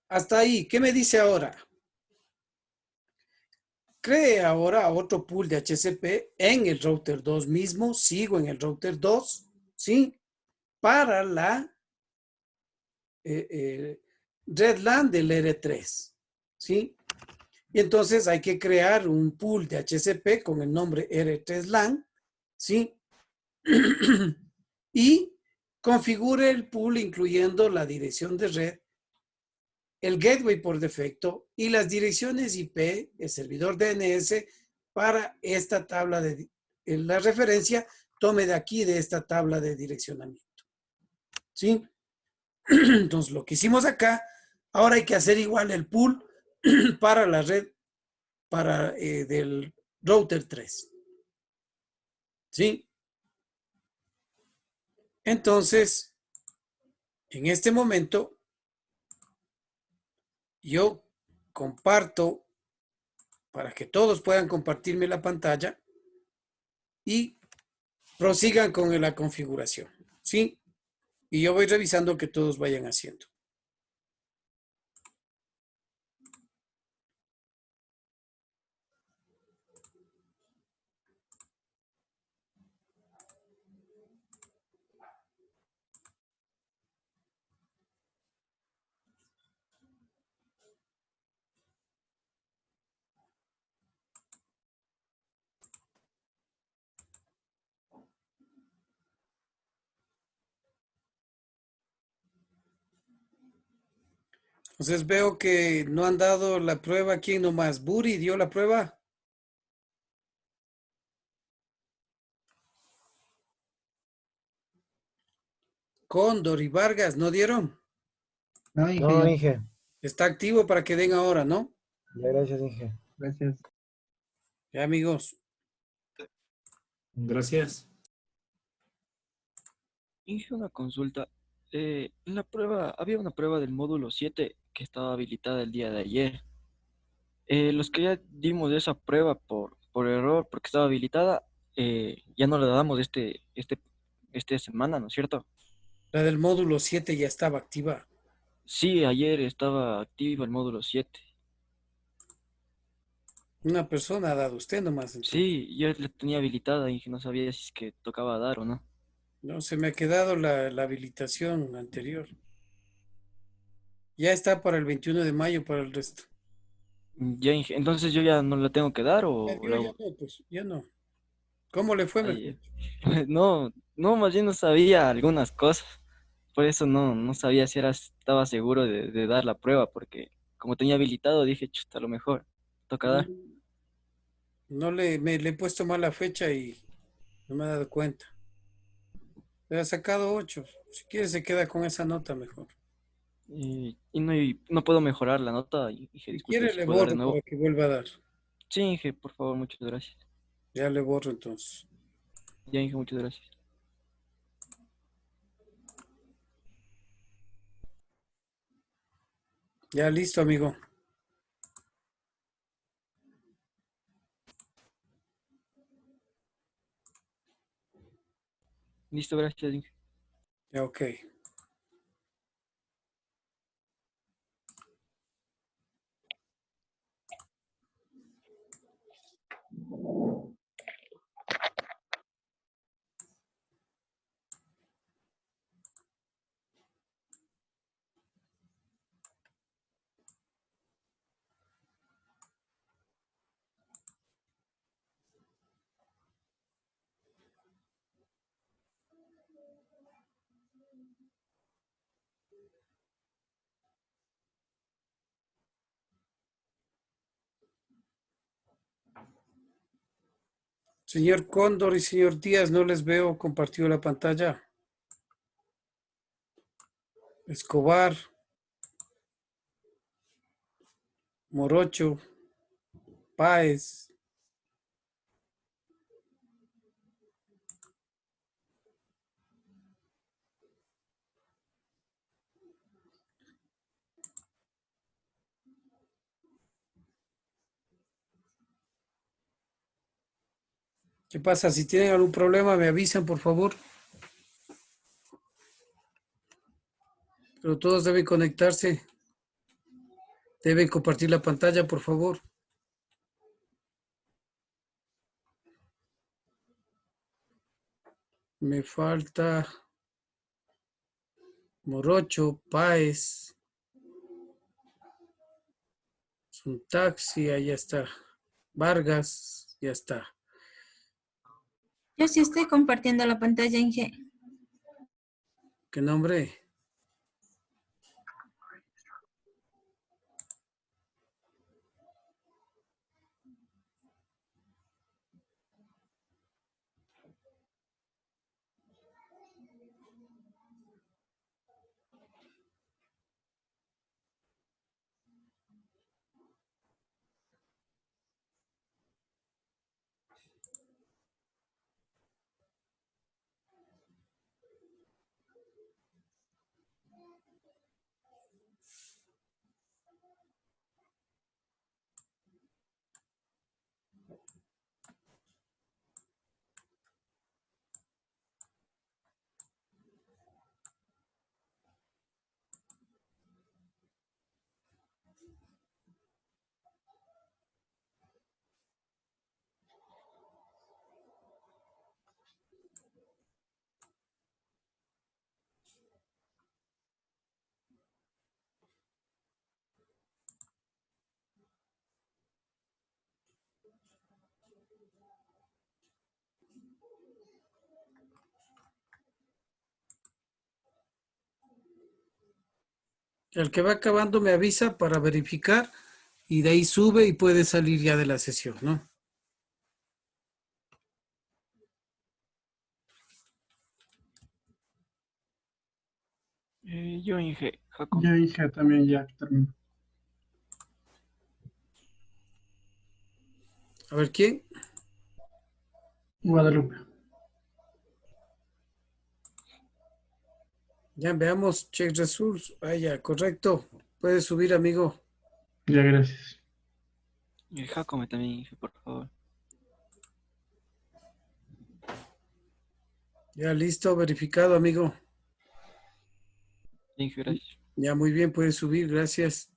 Hasta ahí. ¿Qué me dice ahora? cree ahora otro pool de HCP en el router 2 mismo, sigo en el router 2, ¿sí? Para la red LAN del R3, ¿sí? Y entonces hay que crear un pool de HCP con el nombre R3 LAN, ¿sí? Y configure el pool incluyendo la dirección de red, el gateway por defecto y las direcciones IP, el servidor DNS para esta tabla de la referencia, tome de aquí de esta tabla de direccionamiento. ¿Sí? Entonces lo que hicimos acá, ahora hay que hacer igual el pool para la red del router 3. ¿Sí? Entonces, en este momento, yo comparto para que todos puedan compartirme la pantalla y prosigan con la configuración, ¿sí? Y yo voy revisando que todos vayan haciendo. Entonces veo que no han dado la prueba. ¿Quién nomás? ¿Buri dio la prueba? Cóndor y Vargas, ¿no dieron? No, Inge, No, ya. Inge. Está activo para que den ahora, ¿no? Ya, gracias, Inge. Gracias. Ya, amigos. Gracias. Inge, una consulta. En la prueba, había una prueba del módulo 7 que estaba habilitada el día de ayer. Los que ya dimos esa prueba por error, porque estaba habilitada, ya no la damos esta semana, ¿no es cierto? La del módulo 7 ya estaba activa. Sí, ayer estaba activo el módulo 7. Una persona ha dado usted nomás. Entonces. Sí, yo la tenía habilitada, Inge, no sabía si es que tocaba dar o no. No, se me ha quedado la habilitación anterior. Ya está para el 21 de mayo para el resto. Ya, Inge, entonces yo ya no la tengo que dar Ya, o yo ya luego. no, pues, ya no. ¿Cómo le fue? Ay, no, no, más bien no sabía algunas cosas. Por eso no sabía si estaba seguro de dar la prueba, porque como tenía habilitado, dije, chuta, a lo mejor toca dar. No le he puesto mal la fecha y no me he dado cuenta. Le ha sacado 8. Si quiere se queda con esa nota mejor. Y no puedo mejorar la nota. Y dije, Si disculpe, quiere si le puedo dar de borro para nuevo. que vuelva a dar. Sí, Inge, por favor, muchas gracias. Ya le borro entonces. Ya, Inge, muchas gracias. Ya listo, amigo. Listo, gracias, Inge. Ya, ok. Señor Cóndor y señor Díaz, no les veo compartido la pantalla. Escobar, Morocho, Páez. ¿Qué pasa? Si tienen algún problema, me avisan, por favor. Pero todos deben conectarse. Deben compartir la pantalla, por favor. Me falta Morocho, Páez, un taxi, ahí está. Vargas, ya está. Yo sí estoy compartiendo la pantalla, Inge. ¿Qué nombre? El que va acabando me avisa para verificar y de ahí sube y puede salir ya de la sesión, ¿no? Yo, Inge, Jacob. Yo dije también ya terminó. A ver, ¿quién? Guadalupe. Ya veamos, check results. Ah, ya, correcto. Puedes subir, amigo. Ya, gracias. Jacob también, Inge, por favor. Ya listo, verificado, amigo. Inge, gracias. Ya muy bien, puedes subir, gracias.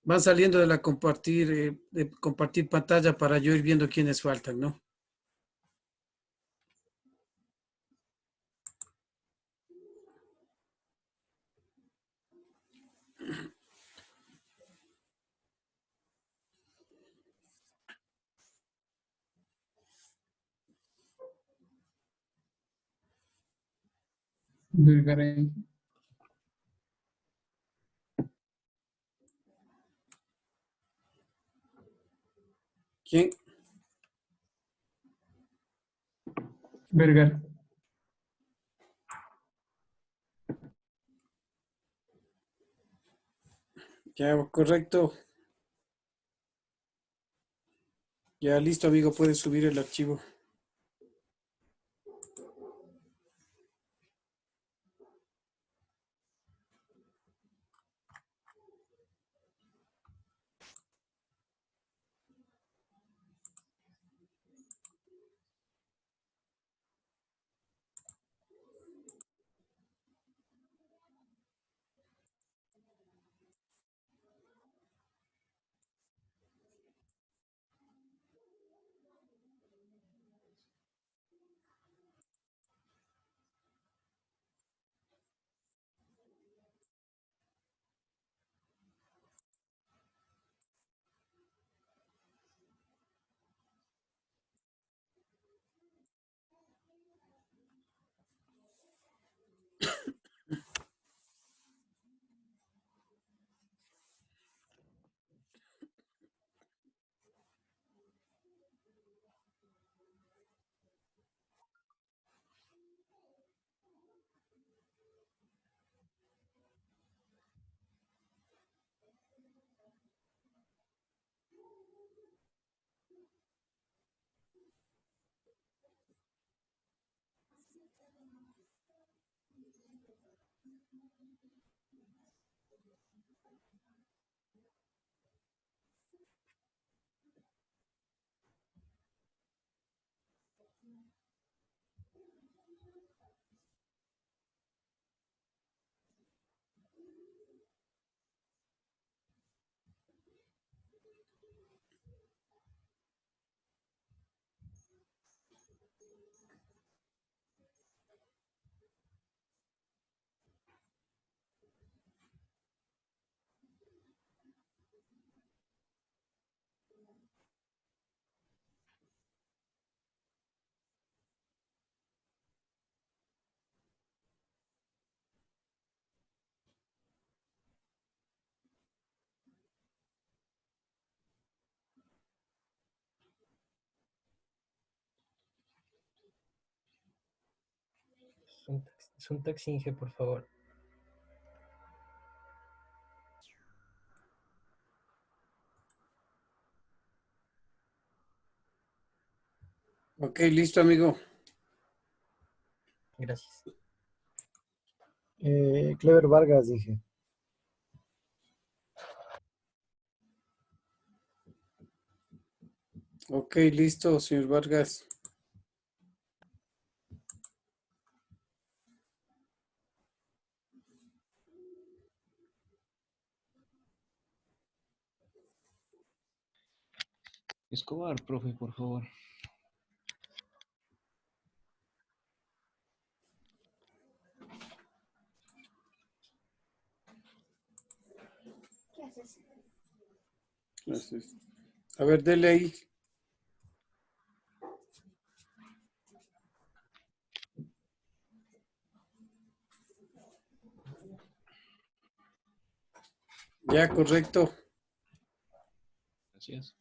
Van saliendo de compartir pantalla para yo ir viendo quiénes faltan, ¿no? Vergara. ¿Quién? Vergara. Ya, correcto. Ya listo, amigo, puedes subir el archivo. Es un taxi Inge, por favor. Ok, listo, amigo. Gracias. Clever Vargas, dije. Ok, listo, señor Vargas. Escobar, profe, por favor. Gracias. A ver, dele ahí. Ya, correcto. Gracias.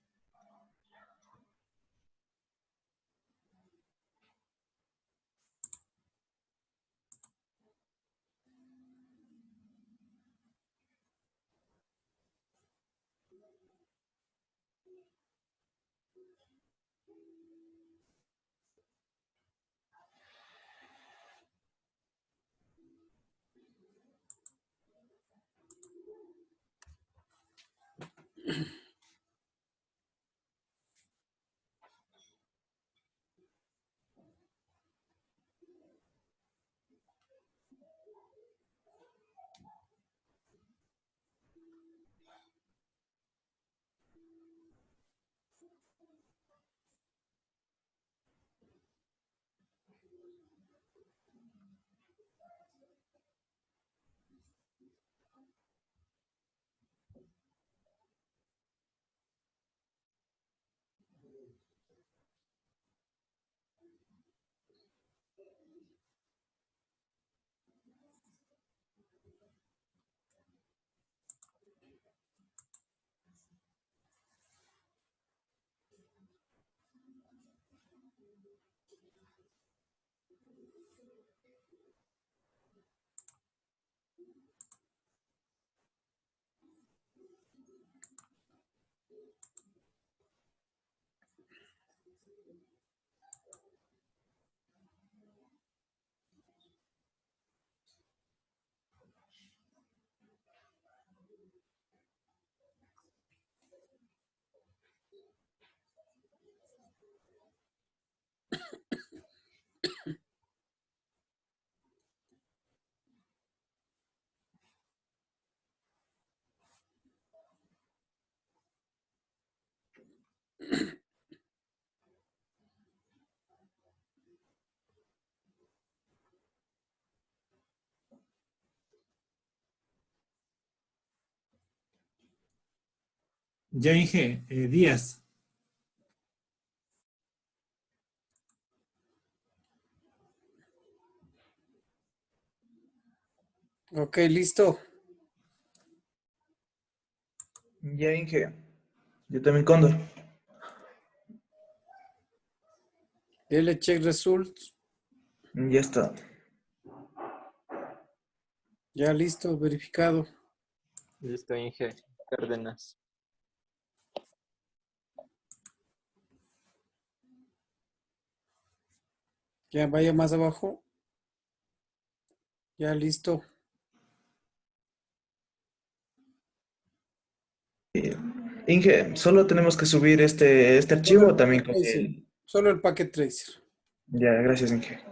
Ya Inge, Díaz. Ok, listo. Ya, Inge. Yo también Cóndor. Dele check results. Ya está. Ya listo, verificado. Listo, Inge. Cárdenas. Ya vaya más abajo. Ya listo. Inge, ¿solo tenemos que subir este Solo archivo el o también packet con tracer. el...? Solo el packet tracer. Ya, gracias, Inge.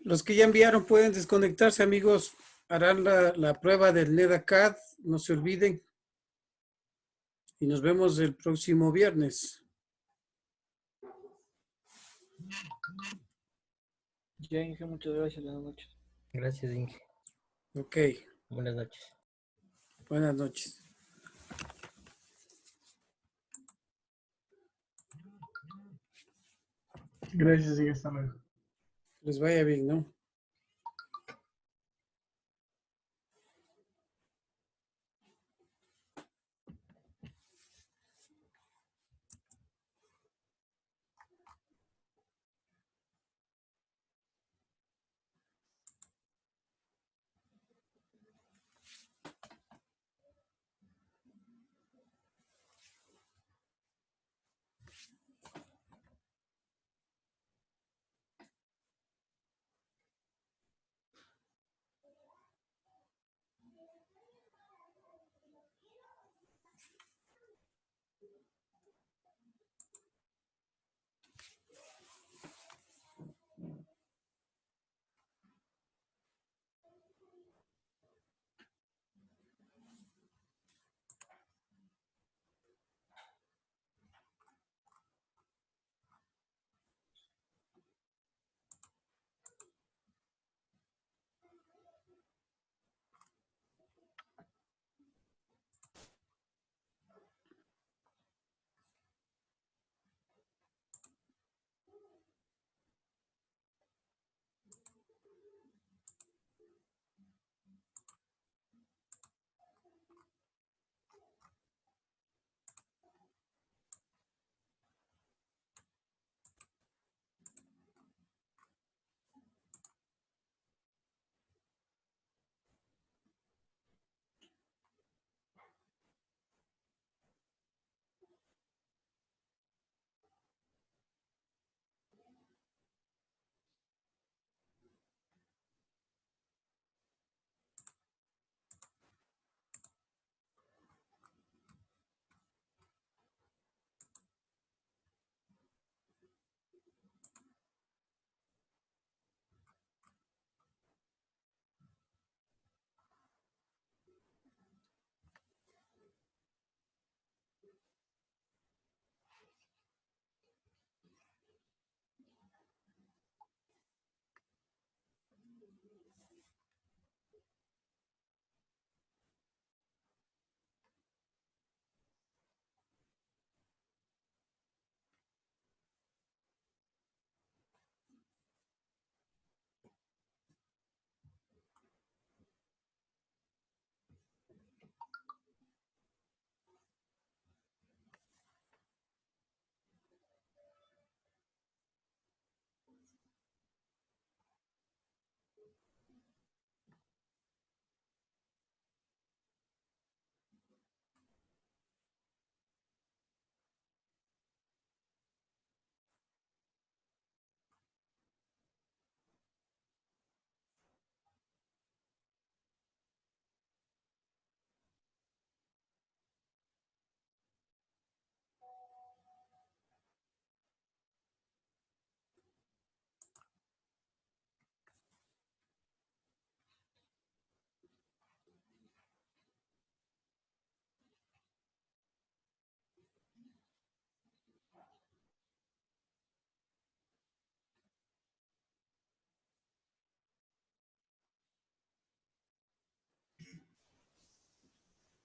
Los que ya enviaron pueden desconectarse, amigos. Harán la prueba del NEDACAD, no se olviden. Y nos vemos el próximo viernes. Ya, Inge, muchas gracias. Buenas noches. Gracias, Inge. Ok, Buenas noches. buenas noches. Gracias y hasta luego. Les vaya bien, ¿no?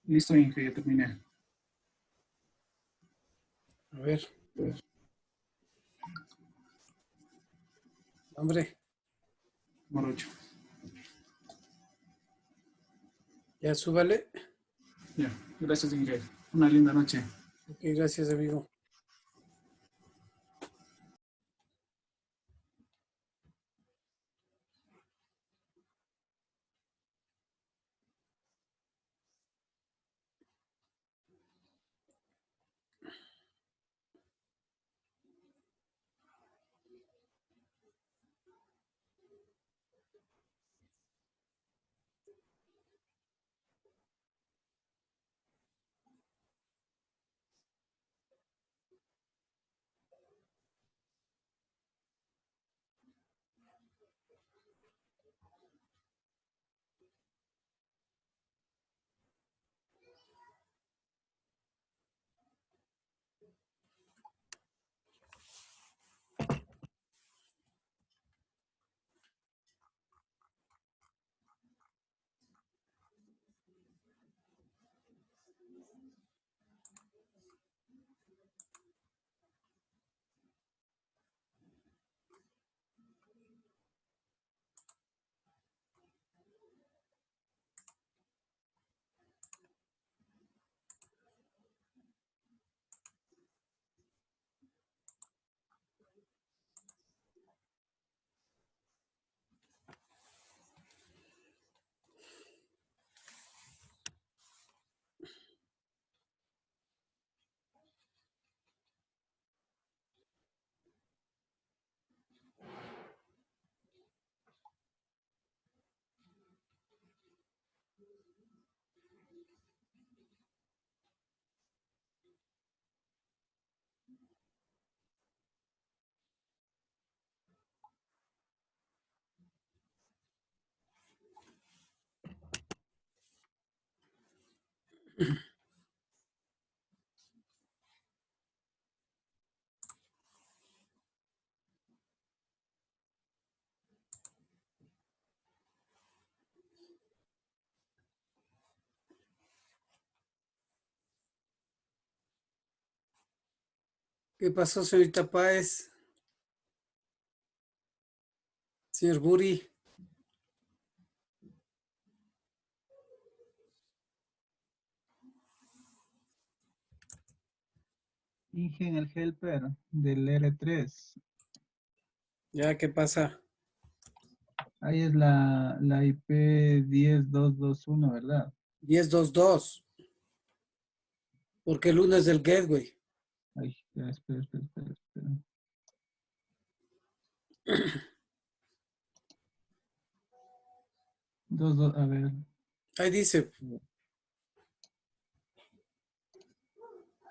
Listo, Inge, ya terminé. A ver. Hombre, Morocho. ya súbale. Ya, gracias, Inge. Una linda noche. Ok, gracias, amigo. ¿Qué pasó, señorita Páez? Señor Buri. Inge en el helper del R3. ¿Ya qué pasa? Ahí es la IP 10221, ¿verdad? 1022. Porque el 1 es del gateway. Ay, espera. A ver. Ahí dice,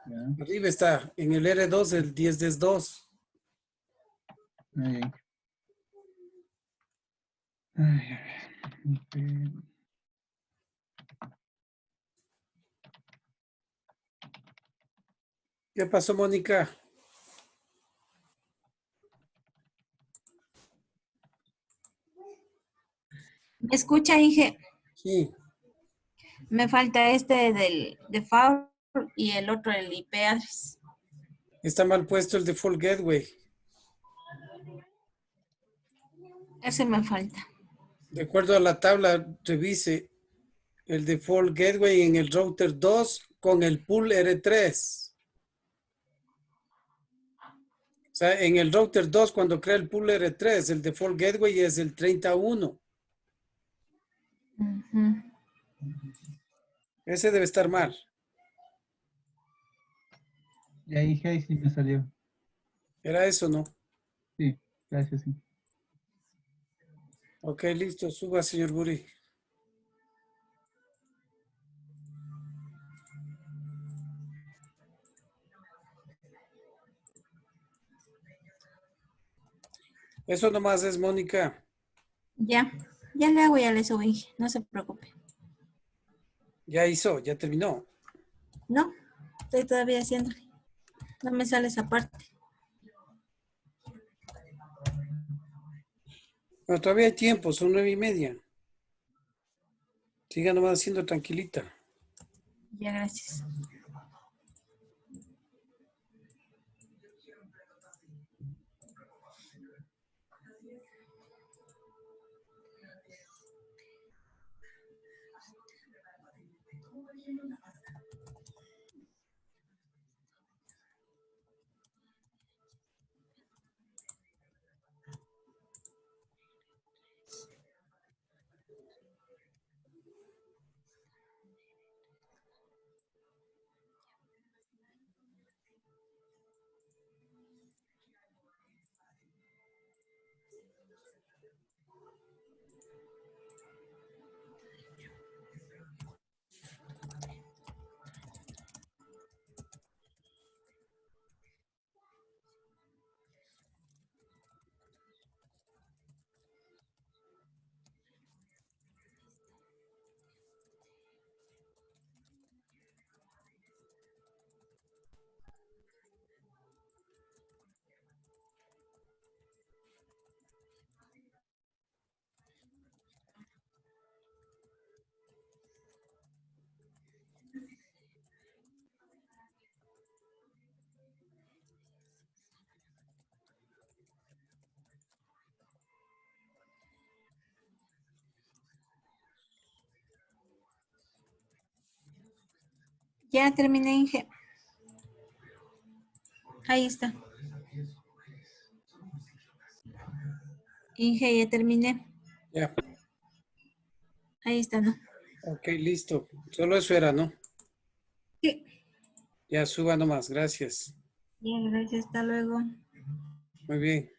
Ya. arriba está, en el R2 el 1022. Ahí. Ay, a ver. IP. ¿Qué pasó, Mónica? ¿Me escucha, Inge? Sí, Me falta este del default y el otro, el IP address. está mal puesto el default gateway. Ese me falta. De acuerdo a la tabla, revise el default gateway en el router 2 con el pool R3. O sea, en el router 2, cuando crea el pool R3, el default gateway es el 31. Ujú. Ese debe estar mal. Ya Inge, ahí sí me salió. ¿Era eso, no? Sí, gracias. Sí. Ok, listo. Suba, señor Buri. Eso nomás es, Mónica. Ya le hago, ya le subo, Inge. No se preocupe. Ya hizo, ya terminó. No, estoy todavía haciéndole. No me sale esa parte. Pero todavía hay tiempo, son 9:30. Siga nomás haciendo tranquilita. Ya, gracias. Ya terminé, Inge. Ahí está. Inge, ya terminé. Ya. Ahí está, ¿no? Ok, listo. Solo eso era, ¿no? Sí. Ya suba nomás. Gracias. Bien, gracias. Hasta luego. Muy bien.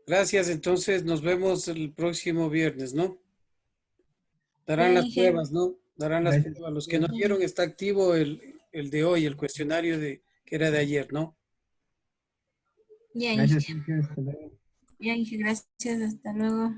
Gracias. Entonces nos vemos el próximo viernes, ¿no? Darán Ya, las Inge. pruebas, ¿no? Darán las Gracias. pruebas. Los que no dieron, está activo el de hoy, el cuestionario que era de ayer, ¿no? Ya, Gracias, Inge. Inge. Hasta luego. Ya, Inge, gracias. Hasta luego.